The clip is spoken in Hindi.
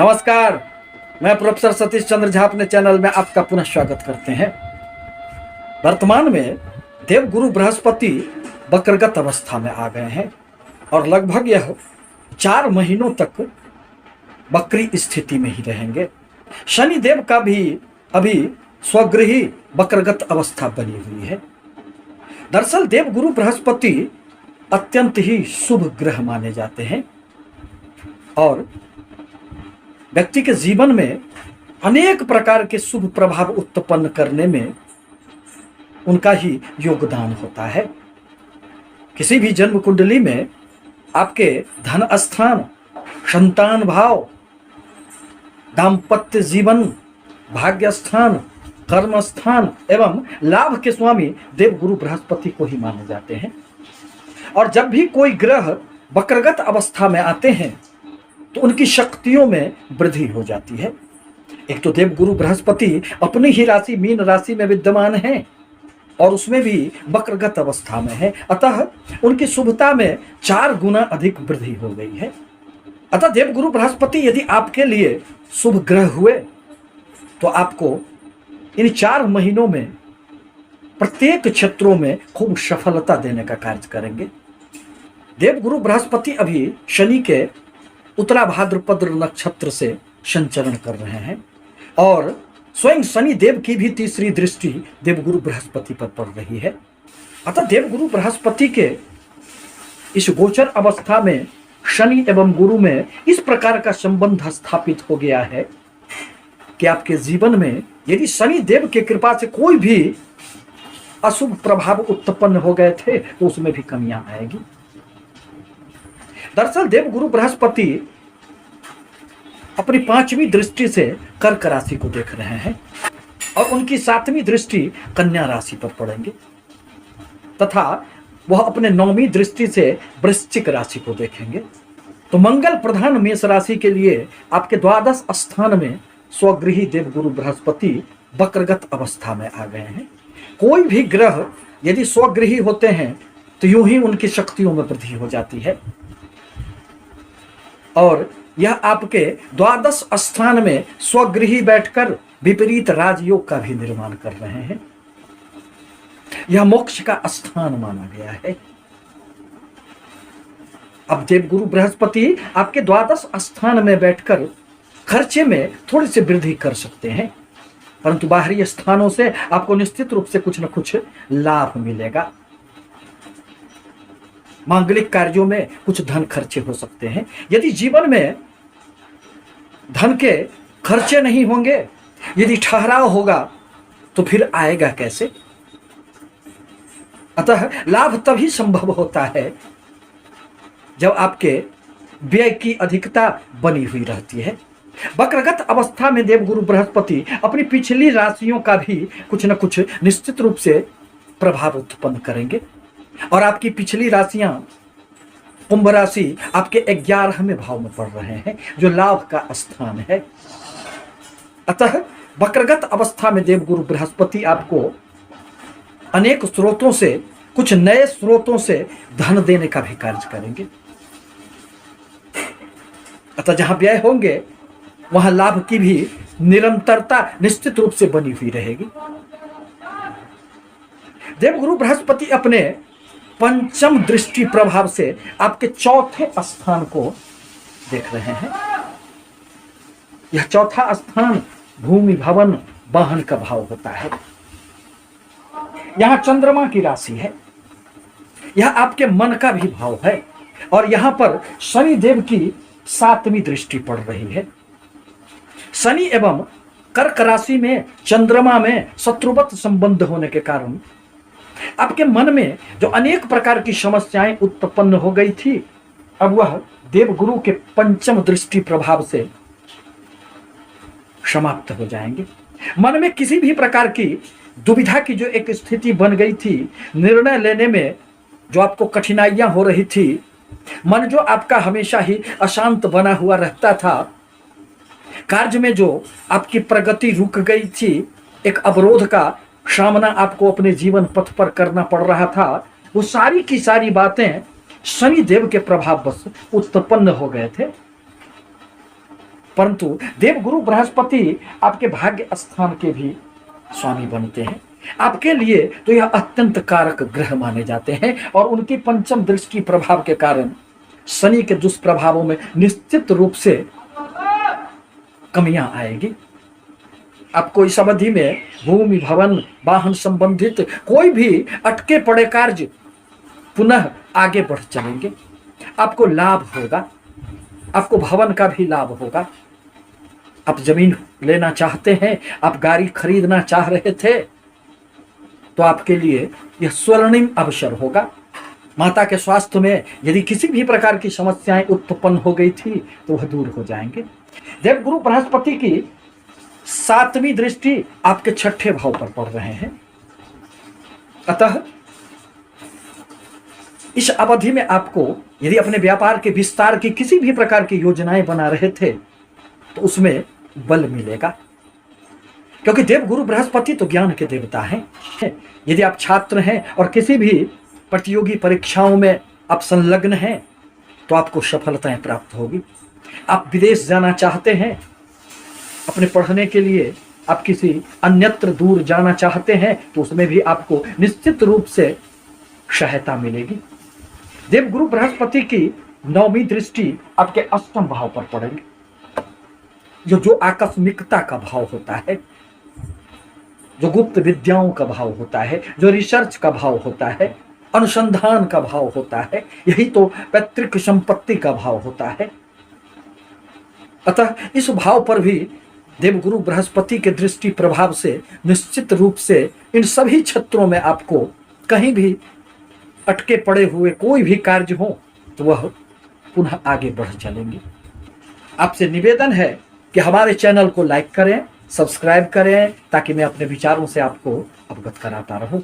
नमस्कार। मैं प्रोफेसर सतीश चंद्र झा अपने चैनल में आपका पुनः स्वागत करते हैं। वर्तमान में देवगुरु बृहस्पति वक्रगत अवस्था में आ गए हैं और लगभग यह 4 महीनों तक वक्री स्थिति में ही रहेंगे। शनि देव का भी अभी स्वगृही वक्रगत अवस्था बनी हुई है। दरअसल देवगुरु बृहस्पति अत्यंत ही शुभ ग्रह माने जाते हैं और व्यक्ति के जीवन में अनेक प्रकार के शुभ प्रभाव उत्पन्न करने में उनका ही योगदान होता है। किसी भी जन्म कुंडली में आपके धन स्थान, संतान भाव, दाम्पत्य जीवन, भाग्य स्थान, कर्म स्थान एवं लाभ के स्वामी देवगुरु बृहस्पति को ही माने जाते हैं। और जब भी कोई ग्रह वक्रगत अवस्था में आते हैं तो उनकी शक्तियों में वृद्धि हो जाती है। एक तो देवगुरु बृहस्पति अपनी ही राशि मीन राशि में विद्यमान हैं और उसमें भी वक्रगत अवस्था में है, अतः उनकी शुभता में 4 गुना अधिक वृद्धि हो गई है। अतः देवगुरु बृहस्पति यदि आपके लिए शुभ ग्रह हुए तो आपको इन 4 महीनों में प्रत्येक क्षेत्रों में खूब सफलता देने का कार्य करेंगे। देवगुरु बृहस्पति अभी शनि के उत्तरा भाद्रपद नक्षत्र से संचरण कर रहे हैं और स्वयं शनि देव की भी तीसरी दृष्टि देवगुरु बृहस्पति पर पड़ रही है। अतः देवगुरु बृहस्पति के इस गोचर अवस्था में शनि एवं गुरु में इस प्रकार का संबंध स्थापित हो गया है कि आपके जीवन में यदि शनि देव की कृपा से कोई भी अशुभ प्रभाव उत्पन्न हो गए थे तो उसमें भी कमियां आएगी। दरअसल देवगुरु बृहस्पति अपनी 5वीं दृष्टि से कर्क राशि को देख रहे हैं और उनकी 7वीं दृष्टि कन्या राशि पर पड़ेंगे तथा वह अपने 9वीं दृष्टि से वृश्चिक राशि को देखेंगे। तो मंगल प्रधान मेष राशि के लिए आपके द्वादश स्थान में स्वगृही देवगुरु बृहस्पति वक्रगत अवस्था में आ गए हैं। कोई भी ग्रह यदि स्वगृही होते हैं तो यूं ही उनकी शक्तियों में वृद्धि हो जाती है और यह आपके द्वादश स्थान में स्वगृही बैठकर विपरीत राजयोग का भी निर्माण कर रहे हैं। यह मोक्ष का स्थान माना गया है। अब देवगुरु बृहस्पति आपके द्वादश स्थान में बैठकर खर्चे में थोड़ी सी वृद्धि कर सकते हैं, परंतु बाहरी स्थानों से आपको निश्चित रूप से कुछ न कुछ लाभ मिलेगा। मांगलिक कार्यों में कुछ धन खर्चे हो सकते हैं। यदि जीवन में धन के खर्चे नहीं होंगे, यदि ठहराव होगा तो फिर आएगा कैसे? अतः लाभ तभी संभव होता है जब आपके व्यय की अधिकता बनी हुई रहती है। वक्रगत अवस्था में देवगुरु बृहस्पति अपनी पिछली राशियों का भी कुछ न कुछ निश्चित रूप से प्रभाव उत्पन्न करेंगे और आपकी पिछली राशियां कुंभ राशि आपके 11वें भाव में पड़ रहे हैं जो लाभ का स्थान है। अतः वक्रगत अवस्था में देवगुरु बृहस्पति आपको अनेक स्रोतों से, कुछ नए स्रोतों से धन देने का भी कार्य करेंगे। अतः जहां व्यय होंगे वहां लाभ की भी निरंतरता निश्चित रूप से बनी हुई रहेगी। देवगुरु बृहस्पति अपने 5म दृष्टि प्रभाव से आपके 4थे स्थान को देख रहे हैं। यह 4था स्थान भूमि भवन वाहन का भाव होता है। यहां चंद्रमा की राशि है, यह आपके मन का भी भाव है और यहां पर शनि देव की 7वीं दृष्टि पड़ रही है। शनि एवं कर्क राशि में चंद्रमा में शत्रुवत संबंध होने के कारण आपके मन में जो अनेक प्रकार की समस्याएं उत्पन्न हो गई थी, अब वह देवगुरु के 5म दृष्टि प्रभाव से समाप्त हो जाएंगे। मन में किसी भी प्रकार की दुविधा की जो एक स्थिति बन गई थी, निर्णय लेने में जो आपको कठिनाइयां हो रही थी, मन जो आपका हमेशा ही अशांत बना हुआ रहता था, कार्य में जो आपकी प्रगति रुक गई थी, एक अवरोध का सामना आपको अपने जीवन पथ पर करना पड़ रहा था, वो सारी की सारी बातें शनि देव के प्रभाव बस उत्पन्न हो गए थे। परंतु देवगुरु बृहस्पति आपके भाग्य स्थान के भी स्वामी बनते हैं। आपके लिए तो यह अत्यंत कारक ग्रह माने जाते हैं और उनकी पंचम दृष्टि प्रभाव के कारण शनि के दुष्प्रभावों में निश्चित रूप से कमियां आएगी। आपको इस अवधि में भूमि भवन वाहन संबंधित कोई भी अटके पड़े कार्य पुनः आगे बढ़ चलेंगे। आपको लाभ होगा, आपको भवन का भी लाभ होगा। आप जमीन लेना चाहते हैं, आप गाड़ी खरीदना चाह रहे थे, तो आपके लिए यह स्वर्णिम अवसर होगा। माता के स्वास्थ्य में यदि किसी भी प्रकार की समस्याएं उत्पन्न हो गई थी तो वह दूर हो जाएंगे। देवगुरु बृहस्पति की 7वीं दृष्टि आपके 6ठे भाव पर पड़ रहे हैं। अतः इस अवधि में आपको यदि अपने व्यापार के विस्तार की किसी भी प्रकार की योजनाएं बना रहे थे तो उसमें बल मिलेगा, क्योंकि देवगुरु बृहस्पति तो ज्ञान के देवता हैं। यदि आप छात्र हैं और किसी भी प्रतियोगी परीक्षाओं में आप संलग्न हैं तो आपको सफलताएं प्राप्त होगी। आप विदेश जाना चाहते हैं अपने पढ़ने के लिए, आप किसी अन्यत्र दूर जाना चाहते हैं तो उसमें भी आपको निश्चित रूप से सहायता मिलेगी। देवगुरु बृहस्पति की 9वीं दृष्टि आपके 8वें भाव पर पड़ेगी, जो आकस्मिकता का भाव होता है, जो गुप्त विद्याओं का भाव होता है, जो रिसर्च का भाव होता है, अनुसंधान का भाव होता है, यही तो पैतृक संपत्ति का भाव होता है। अतः इस भाव पर भी देवगुरु बृहस्पति के दृष्टि प्रभाव से निश्चित रूप से इन सभी क्षेत्रों में आपको कहीं भी अटके पड़े हुए कोई भी कार्य हो तो वह पुनः आगे बढ़ चलेंगे। आपसे निवेदन है कि हमारे चैनल को लाइक करें, सब्सक्राइब करें, ताकि मैं अपने विचारों से आपको अवगत कराता रहूं।